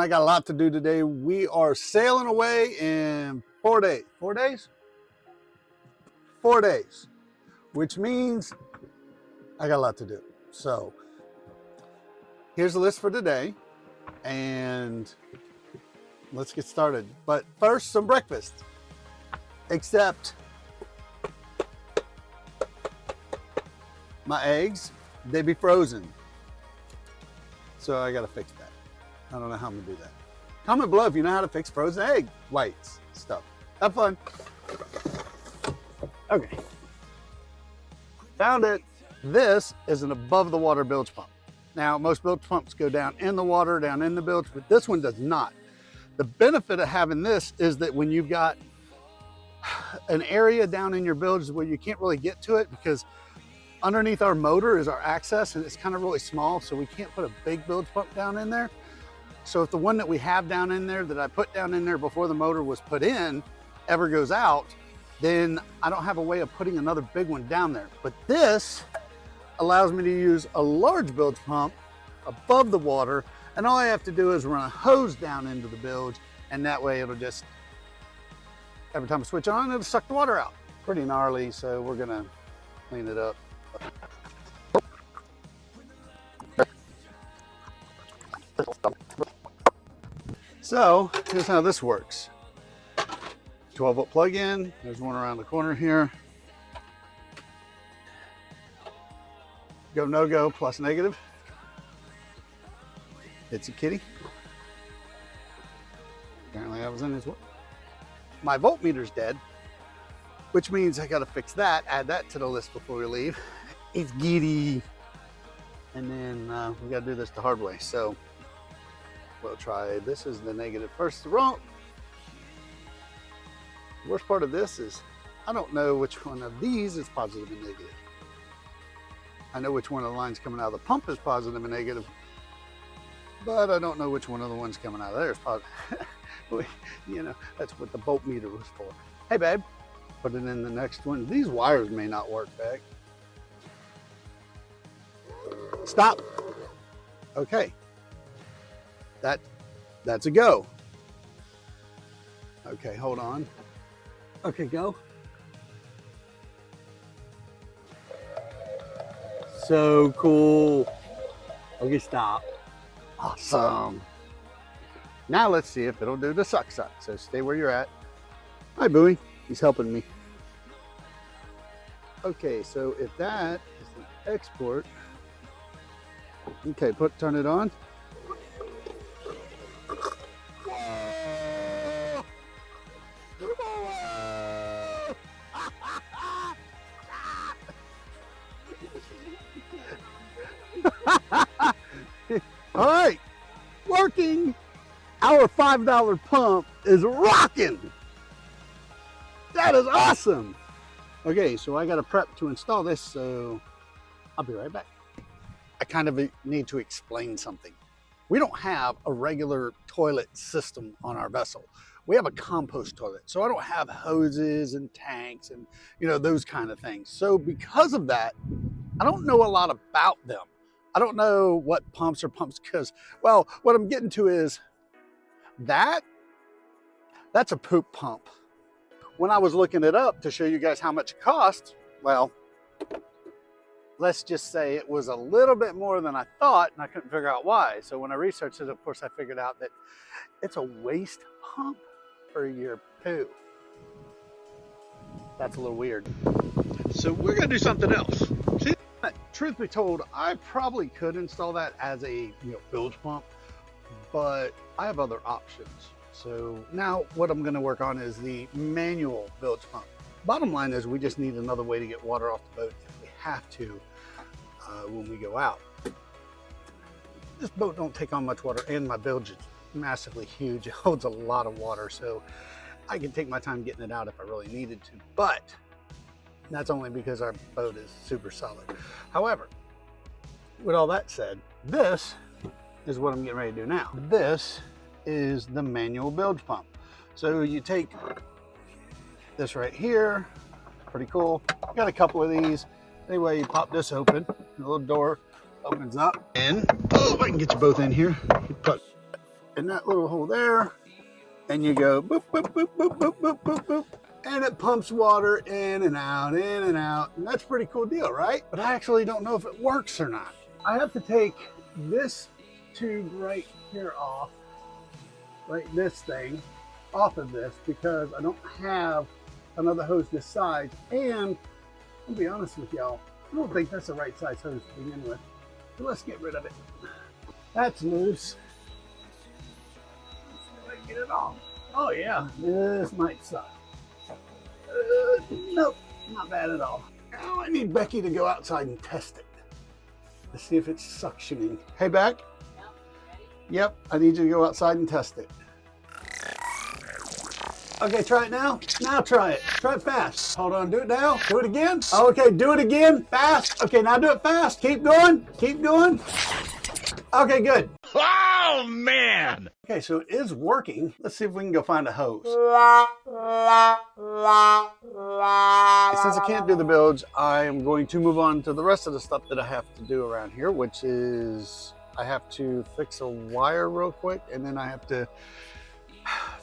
I got a lot to do today. We are sailing away in 4 days. 4 days? 4 days, which means I got a lot to do. So here's the list for today, and let's get started. But first, some breakfast. Except my eggs, they be frozen. So I gotta fix that. I don't know how I'm gonna do that. Comment below if you know how to fix frozen egg whites stuff. Have fun. Okay. Found it. This is an above the water bilge pump. Now, most bilge pumps go down in the water, down in the bilge, but this one does not. The benefit of having this is that when you've got an area down in your bilge where you can't really get to it, because underneath our motor is our access and it's kind of really small, so we can't put a big bilge pump down in there. So if the one that we have down in there that I put down in there before the motor was put in ever goes out, then I don't have a way of putting another big one down there. But this allows me to use a large bilge pump above the water, and all I have to do is run a hose down into the bilge, and that way it'll just, every time I switch on, it'll suck the water out. Pretty gnarly, so we're gonna clean it up. So here's how this works. 12-volt plug-in. There's one around the corner here. Go, no go, plus negative. It's a kitty. Apparently I was in his way. My voltmeter's dead, which means I gotta fix that, add that to the list before we leave. It's giddy. And then we gotta do this the hard way. So we'll try, this is the negative first. The worst part of this is I don't know which one of these is positive and negative. I know which one of the lines coming out of the pump is positive and negative, but I don't know which one of the ones coming out of there is positive. You know, that's what the voltmeter was for. Hey babe, put it in the next one. These wires may not work back. Stop. Okay. That's a go. Okay, hold on. Okay, go. So cool. Okay, stop. Awesome. Now let's see if it'll do the suck. So stay where you're at. Hi, Bowie. He's helping me. Okay, so if that is the export. Okay, turn it on. All right, working. Our $5 pump is rocking. That is awesome. Okay, so I got to prep to install this, so I'll be right back. I kind of need to explain something. We don't have a regular toilet system on our vessel. We have a compost toilet, so I don't have hoses and tanks and, you know, those kind of things. So because of that, I don't know a lot about them. I don't know what pumps are pumps because, well, what I'm getting to is that's a poop pump. When I was looking it up to show you guys how much it costs, well, let's just say it was a little bit more than I thought, and I couldn't figure out why. So when I researched it, of course, I figured out that it's a waste pump for your poo. That's a little weird. So we're gonna do something else. See, truth be told, I probably could install that as a bilge pump, but I have other options. So now what I'm gonna work on is the manual bilge pump. Bottom line is we just need another way to get water off the boat if we have to when we go out. This boat don't take on much water, and my bilge is massively huge. It holds a lot of water, so I can take my time getting it out if I really needed to, but that's only because our boat is super solid. However, with all that said, this is what I'm getting ready to do now. This is the manual bilge pump. So you take this right here, pretty cool. Got a couple of these. Anyway, you pop this open, the little door opens up, and oh, if I can get you both in here. You put in that little hole there, and you go boop, boop, boop, boop, boop, boop, boop, boop, and it pumps water in and out, and that's a pretty cool deal, right? But I actually don't know if it works or not. I have to take this tube right here off, right, this thing off of this, because I don't have another hose this size, and I'll be honest with y'all, I don't think that's the right size hose to begin with. So let's get rid of it. That's loose. Let's see if I can get it off. Oh yeah, this might suck. Nope, not bad at all. Now I need Becky to go outside and test it. Let's see if it's suctioning. Hey, Beck? Yep, I need you to go outside and test it. Okay, try it now. Now try it. Try it fast. Hold on, do it now. Do it again. Okay, do it again. Fast. Okay, now do it fast. Keep going. Keep going. Okay, good. Oh, man! Okay, so it is working. Let's see if we can go find a hose. Since I can't do the bilge, I am going to move on to the rest of the stuff that I have to do around here, which is I have to fix a wire real quick, and then I have to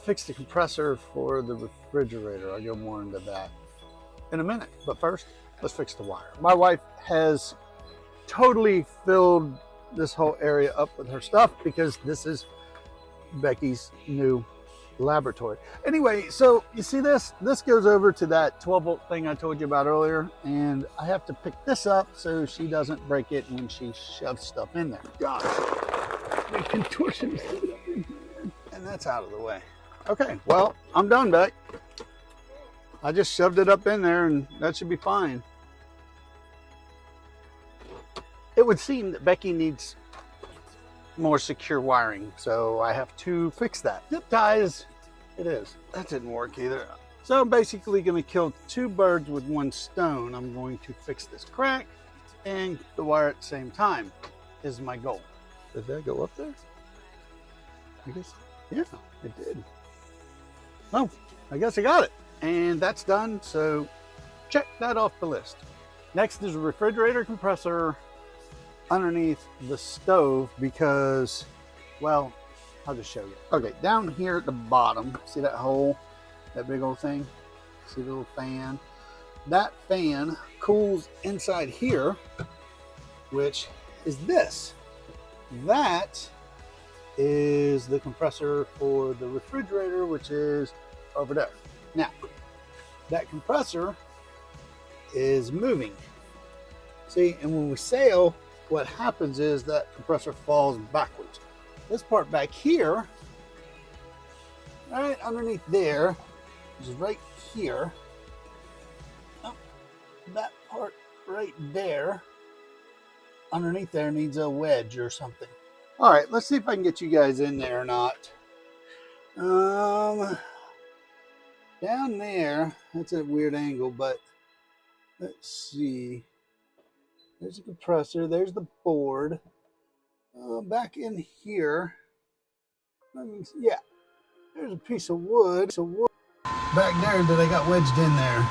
fix the compressor for the refrigerator. I'll go more into that in a minute. But first, let's fix the wire. My wife has totally filled this whole area up with her stuff because this is Becky's new laboratory. Anyway, so you see this? This goes over to that 12-volt thing I told you about earlier, and I have to pick this up so she doesn't break it when she shoves stuff in there. Gosh, the contortion is up in here. And that's out of the way. Okay, well, I'm done, Beck. I just shoved it up in there and that should be fine. It would seem that Becky needs more secure wiring, so I have to fix that. Zip ties, it is. That didn't work either. So I'm basically gonna kill two birds with one stone. I'm going to fix this crack and the wire at the same time is my goal. Did that go up there? I guess, yeah, it did. Well, I guess I got it. And that's done, so check that off the list. Next is a refrigerator compressor underneath the stove because, well, I'll just show you. Okay, down here at the bottom, see that hole, that big old thing? See the little fan? That fan cools inside here, which is this. That is the compressor for the refrigerator, which is over there. Now, that compressor is moving. See, and when we sail, what happens is that compressor falls backwards. This part back here, right underneath there, which is right here. Oh, that part right there, underneath there needs a wedge or something. All right, let's see if I can get you guys in there or not. Down there, that's a weird angle, but let's see. There's a compressor, there's the board. Back in here, yeah, there's a piece of wood. Back there that I got wedged in there.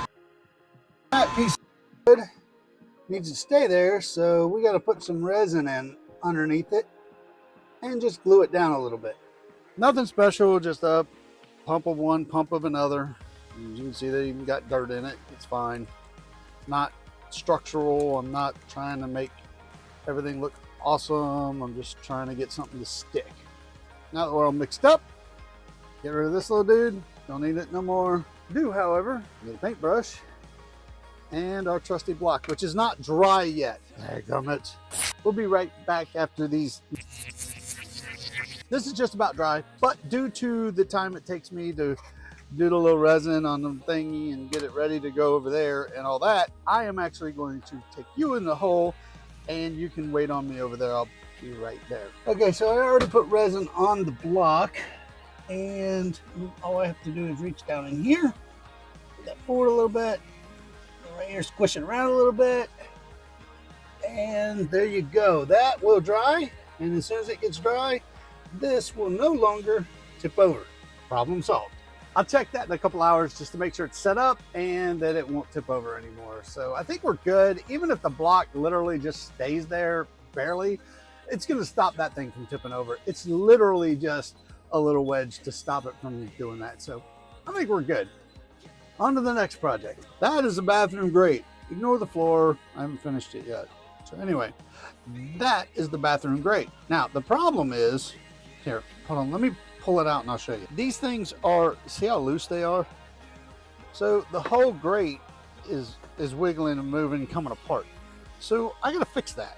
That piece of wood needs to stay there, so we got to put some resin in underneath it and just glue it down a little bit. Nothing special, just a pump of one, pump of another. As you can see, they even got dirt in it. It's fine. Not structural. I'm not trying to make everything look awesome. I'm just trying to get something to stick. Now that we're all mixed up, get rid of this little dude. Don't need it no more. Do, however, get a paintbrush and our trusty block, which is not dry yet. Dadgummit. We'll be right back after these. This is just about dry, but due to the time it takes me to do the little resin on the thingy and get it ready to go over there and all that, I am actually going to take you in the hole and you can wait on me over there. I'll be right there. Okay, so I already put resin on the block and all I have to do is reach down in here, put that forward a little bit, right here, squish it around a little bit, and there you go. That will dry, and as soon as it gets dry, this will no longer tip over. Problem solved. I'll check that in a couple hours just to make sure it's set up and that it won't tip over anymore. So I think we're good. Even if the block literally just stays there barely, it's going to stop that thing from tipping over. It's literally just a little wedge to stop it from doing that. So I think we're good. On to the next project. That is the bathroom grate. Ignore the floor. I haven't finished it yet. So anyway, that is the bathroom grate. Now the problem is, here, hold on, let me pull it out and I'll show you. These things are, see how loose they are? So the whole grate is wiggling and moving and coming apart. So I gotta fix that.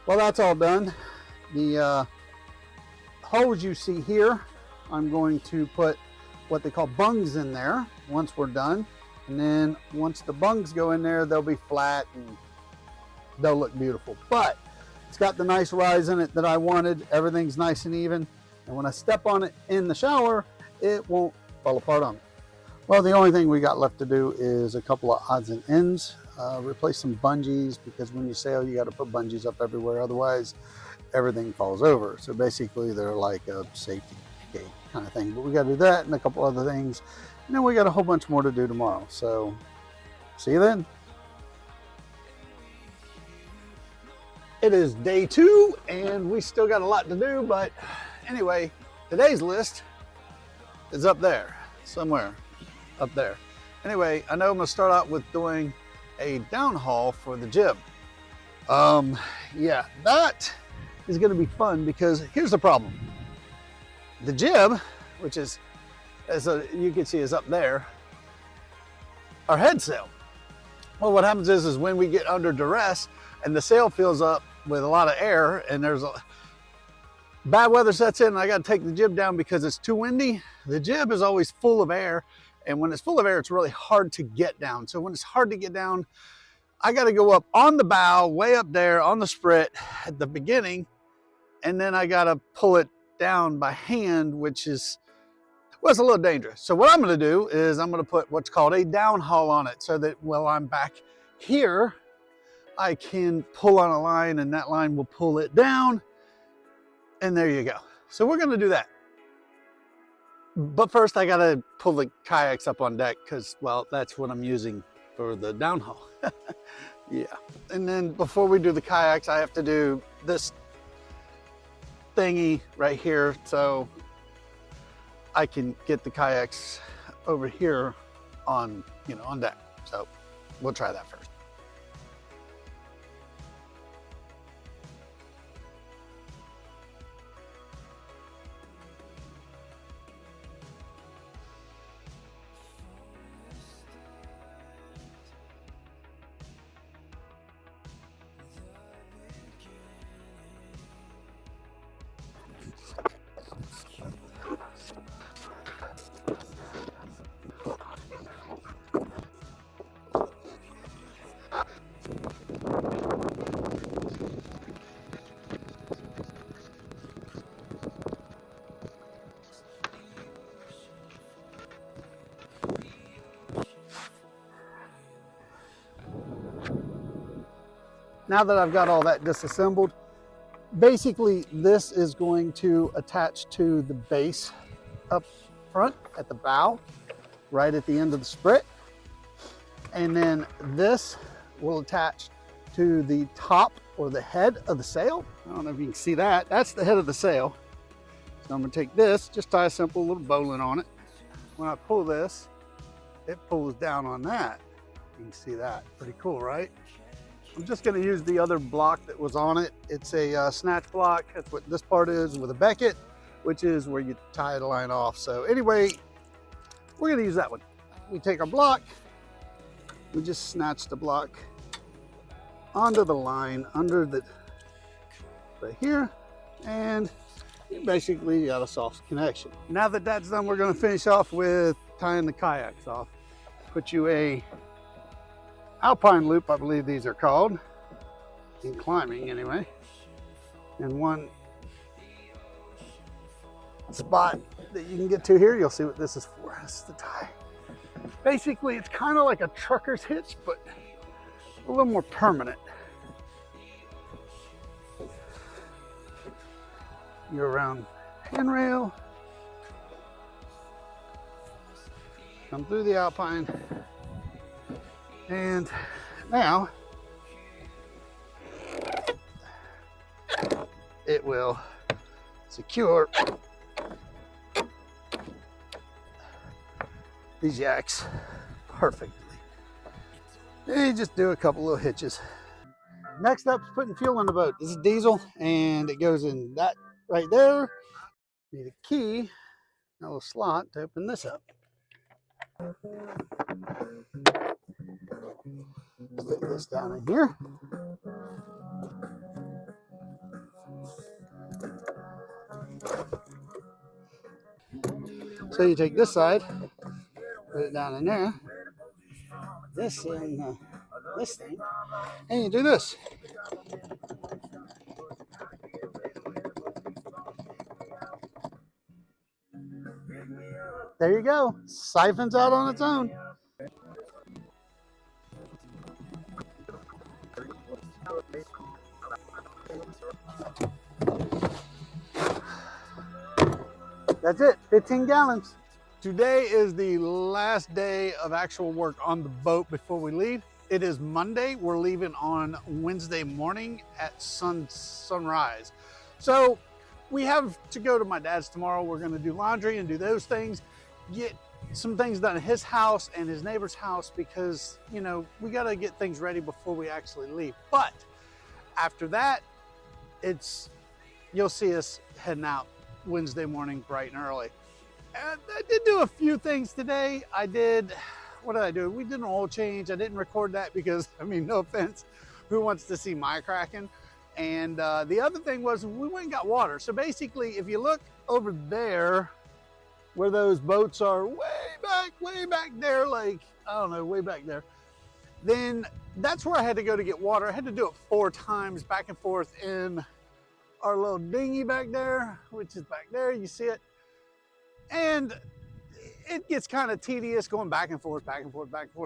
Well, that's all done. The holes you see here, I'm going to put what they call bungs in there once we're done. And then once the bungs go in there, they'll be flat and they'll look beautiful. But it's got the nice rise in it that I wanted. Everything's nice and even. And when I step on it in the shower, it won't fall apart on me. Well, the only thing we got left to do is a couple of odds and ends. Replace some bungees, because when you sail, you got to put bungees up everywhere. Otherwise, everything falls over. So basically, they're like a safety gate kind of thing. But we got to do that and a couple other things. And then we got a whole bunch more to do tomorrow. So see you then. It is day 2 and we still got a lot to do, but anyway, today's list is up there, somewhere up there. Anyway, I know I'm gonna start out with doing a downhaul for the jib. Yeah, that is gonna be fun because here's the problem. The jib, which is, as you can see, is up there, our head sail. Well, what happens is when we get under duress and the sail fills up with a lot of air and there's a bad weather sets in and I got to take the jib down because it's too windy. The jib is always full of air, and when it's full of air, it's really hard to get down. So when it's hard to get down, I got to go up on the bow, way up there on the sprit at the beginning, and then I got to pull it down by hand, which is, well, it's a little dangerous. So what I'm going to do is I'm going to put what's called a downhaul on it so that while I'm back here, I can pull on a line and that line will pull it down. And there you go. So we're going to do that. But first I got to pull the kayaks up on deck because, well, that's what I'm using for the downhaul. Yeah. And then before we do the kayaks, I have to do this thingy right here so I can get the kayaks over here on, on deck. So we'll try that first. Now that I've got all that disassembled, basically this is going to attach to the base up front at the bow, right at the end of the sprit. And then this will attach to the top or the head of the sail. I don't know if you can see that. That's the head of the sail. So I'm gonna take this, just tie a simple little bowline on it. When I pull this, it pulls down on that. You can see that, pretty cool, right? I'm just going to use the other block that was on it. It's a snatch block. That's what this part is with a becket, which is where you tie the line off. So anyway, we're going to use that one. We take our block, we just snatch the block onto the line under the, right here, and you basically got a soft connection. Now that that's done, we're going to finish off with tying the kayaks off. Put you a alpine loop, I believe these are called, in climbing anyway, and one spot that you can get to here. You'll see what this is for. This is the tie. Basically, it's kind of like a trucker's hitch, but a little more permanent. You're around handrail, come through the Alpine, and now it will secure these yaks perfectly. And you just do a couple little hitches. Next up is putting fuel in the boat. This is diesel, and it goes in that right there. Need a key, a little slot to open this up. Stick this down in here. So you take this side, put it down in there, this in this thing, and you do this. There you go. Siphons out on its own. That's it, 15 gallons. Today is the last day of actual work on the boat before we leave. It is Monday. We're leaving on Wednesday morning at sunrise. So we have to go to my dad's tomorrow. We're going to do laundry and do those things, get some things done at his house and his neighbor's house, because, you know, we got to get things ready before we actually leave. But after that, you'll see us heading out Wednesday morning bright and early. And I did do a few things today. What did I do? We did an oil change. I didn't record that because, I mean, no offense, who wants to see my Kraken? And the other thing was we went and got water. So basically, if you look over there where those boats are way back there, like, I don't know, way back there, then that's where I had to go to get water. I had to do it 4 times back and forth in our little dinghy back there, which is back there, you see it. And it gets kind of tedious going back and forth.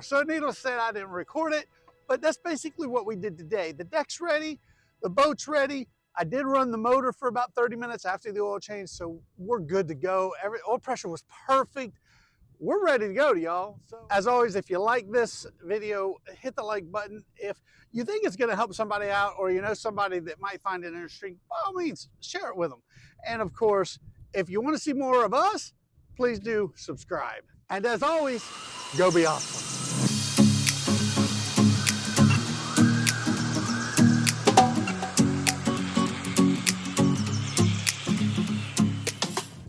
So needless to say, I didn't record it, but that's basically what we did today. The deck's ready, the boat's ready. I did run the motor for about 30 minutes after the oil change, so we're good to go. Oil pressure was perfect. We're ready to go, y'all. So, as always, if you like this video, hit the like button. If you think it's gonna help somebody out, or you know somebody that might find it interesting, by all means, share it with them. And of course, if you wanna see more of us, please do subscribe. And as always, go be awesome.